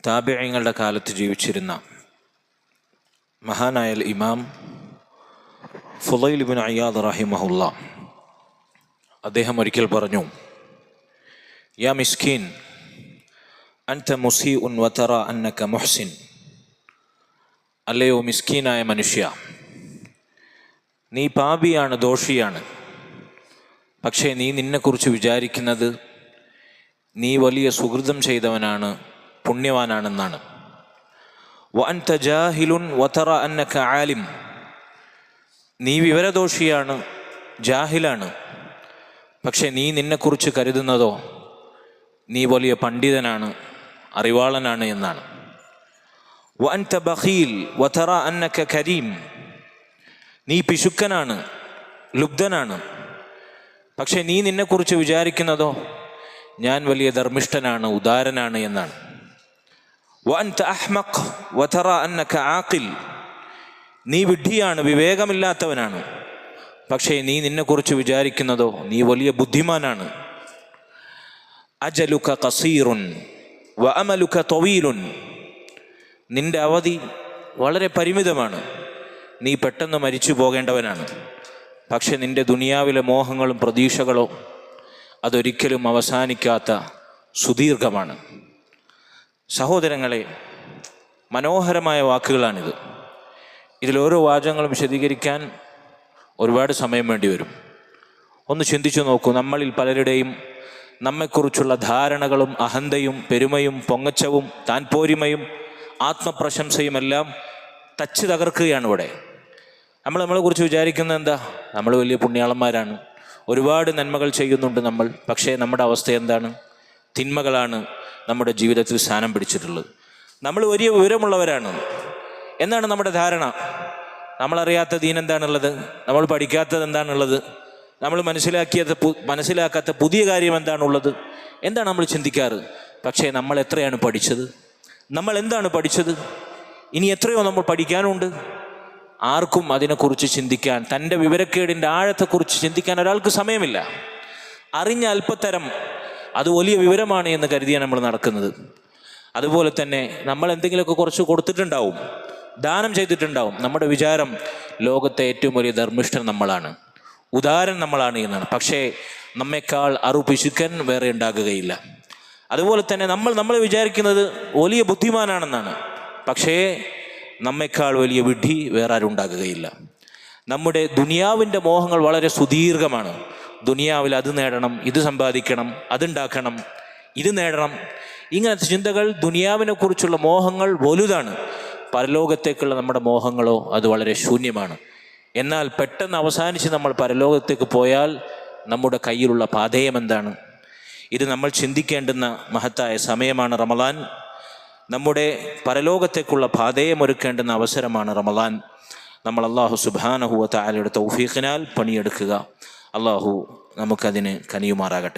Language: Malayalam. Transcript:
താബിഈങ്ങളുടെ കാലത്ത് ജീവിച്ചിരുന്ന മഹാനായ ഇമാം ഫുളൈൽ ഇബ്നു ഇയാദ് റഹിമഹുല്ലാ അദ്ദേഹം ഒരിക്കൽ പറഞ്ഞു, യാ മിസ്കീൻ അൻത മുസീഉൻ വതറ അന്നക മുഹ്സിൻ. അല്ലയോ മിസ്കീനായ മനുഷ്യ, നീ പാപിയാണ്, ദോഷിയാണ്, പക്ഷേ നീ നിന്നെക്കുറിച്ച് വിചാരിക്കുന്നത് നീ വലിയ സുഹൃതം ചെയ്തവനാണ്, പുണ്യവാനാണെന്നാണ്. വ അൻത ജാഹിലുൻ വതറ അന്നക ആലിം. നീ വിവരദോഷിയാണ്, ജാഹിലാണ്, പക്ഷെ നീ നിന്നെക്കുറിച്ച് കരുതുന്നതോ നീ വലിയ പണ്ഡിതനാണ്, അറിവാളനാണ് എന്നാണ്. വ അൻത ബഖീൽ വതറ അന്നക കരീം. നീ പിശുക്കനാണ്, ലുബ്ധനാണ്, പക്ഷെ നീ നിന്നെക്കുറിച്ച് വിചാരിക്കുന്നതോ ഞാൻ വലിയ ധർമ്മിഷ്ഠനാണ്, ഉദാരനാണ് എന്നാണ്. വ അൻത അഹ്മഖ് വതറ അന്നക ആഖിൽ. നീ വിഡ്ഢിയാണ്, വിവേകമില്ലാത്തവനാണ്, പക്ഷേ നീ നിന്നെക്കുറിച്ച് വിചാരിക്കുന്നതോ നീ വലിയ ബുദ്ധിമാനാണ്. അജലുക ഖസീറുൻ വ അമലുക തവീലുൻ. നിന്റെ അവധി വളരെ പരിമിതമാണ്, നീ പെട്ടെന്ന് മരിച്ചു പോകേണ്ടവനാണ്, പക്ഷെ നിന്റെ ദുനിയാവിലെ മോഹങ്ങളും പ്രതീക്ഷകളോ അതൊരിക്കലും അവസാനിക്കാത്ത സുദീർഘമാണ്. സഹോദരങ്ങളെ, മനോഹരമായ വാക്കുകളാണിത്. ഇതിലോരോ വാചകങ്ങളും വിശദീകരിക്കാൻ ഒരുപാട് സമയം വേണ്ടി വരും. ഒന്ന് ചിന്തിച്ചു നോക്കൂ, നമ്മളിൽ പലരുടെയും നമ്മെക്കുറിച്ചുള്ള ധാരണകളും അഹന്തയും പെരുമയും പൊങ്ങച്ചവും താൻപോരിമയും ആത്മപ്രശംസയുമെല്ലാം തച്ച് തകർക്കുകയാണ് ഇവിടെ. നമ്മളെക്കുറിച്ച് വിചാരിക്കുന്നത് എന്താ? നമ്മൾ വലിയ പുണ്യാളന്മാരാണ്, ഒരുപാട് നന്മകൾ ചെയ്യുന്നുണ്ട് നമ്മൾ, പക്ഷേ നമ്മുടെ അവസ്ഥ എന്താണ്? തിന്മകളാണ് നമ്മുടെ ജീവിതത്തിൽ സ്ഥാനം പിടിച്ചിട്ടുള്ളത്. നമ്മൾ വലിയ വിവരമുള്ളവരാണ് എന്നാണ് നമ്മുടെ ധാരണ. നമ്മളറിയാത്ത ദീൻ എന്താണുള്ളത്, നമ്മൾ പഠിക്കാത്തത് എന്താണുള്ളത്, നമ്മൾ മനസ്സിലാക്കാത്ത പുതിയ കാര്യം എന്താണുള്ളത്, എന്താണ് നമ്മൾ ചിന്തിക്കാറ്? പക്ഷേ നമ്മൾ എത്രയാണ് പഠിച്ചത്? നമ്മൾ എന്താണ് പഠിച്ചത്? ഇനി എത്രയോ നമ്മൾ പഠിക്കാനുണ്ട്. ആർക്കും അതിനെക്കുറിച്ച് ചിന്തിക്കാൻ, തൻ്റെ വിവരക്കേടിൻ്റെ ആഴത്തെക്കുറിച്ച് ചിന്തിക്കാൻ ഒരാൾക്ക് സമയമില്ല. അറിഞ്ഞ അല്പത്തരം അത് വലിയ വിവരമാണ് എന്ന് കരുതിയാണ് നമ്മൾ നടക്കുന്നത്. അതുപോലെ തന്നെ നമ്മൾ എന്തെങ്കിലുമൊക്കെ കുറച്ച് കൊടുത്തിട്ടുണ്ടാവും, ദാനം ചെയ്തിട്ടുണ്ടാവും. നമ്മുടെ വിചാരം ലോകത്തെ ഏറ്റവും വലിയ ധർമ്മിഷ്ഠൻ നമ്മളാണ്, ഉദാരൻ നമ്മളാണ് എന്നാണ്. പക്ഷേ നമ്മെക്കാൾ പിശുക്കൻ വേറെ ഉണ്ടാകുകയില്ല. അതുപോലെ തന്നെ നമ്മൾ വിചാരിക്കുന്നത് വലിയ ബുദ്ധിമാനാണെന്നാണ്, പക്ഷേ നമ്മെക്കാൾ വലിയ വിഡ്ഢി വേറെ ആരും ഉണ്ടാകുകയില്ല. നമ്മുടെ ദുനിയാവിൻ്റെ മോഹങ്ങൾ വളരെ സുദീർഘമാണ്. ദുനിയാവിൽ അത് നേടണം, ഇത് സമ്പാദിക്കണം, അതുണ്ടാക്കണം, ഇത് നേടണം, ഇങ്ങനത്തെ ചിന്തകൾ, ദുനിയാവിനെ കുറിച്ചുള്ള മോഹങ്ങൾ വലുതാണ്. പരലോകത്തേക്കുള്ള നമ്മുടെ മോഹങ്ങളോ അത് വളരെ ശൂന്യമാണ്. എന്നാൽ പെട്ടെന്ന് അവസാനിച്ച് നമ്മൾ പരലോകത്തേക്ക് പോയാൽ നമ്മുടെ കയ്യിലുള്ള പാഥേയം എന്താണ്? ഇത് നമ്മൾ ചിന്തിക്കേണ്ടുന്ന മഹത്തായ സമയമാണ് റമളാൻ. നമ്മുടെ പരലോകത്തേക്കുള്ള പാഥേയം ഒരുക്കേണ്ടുന്ന അവസരമാണ് റമളാൻ. നമ്മൾ അല്ലാഹു സുബ്ഹാനഹു വ തആലയുടെ തൗഫീഖിനാൽ പണിയെടുക്കുക. അല്ലാഹു നമുക്കതിന് കനിയുമാറാകട്ടെ.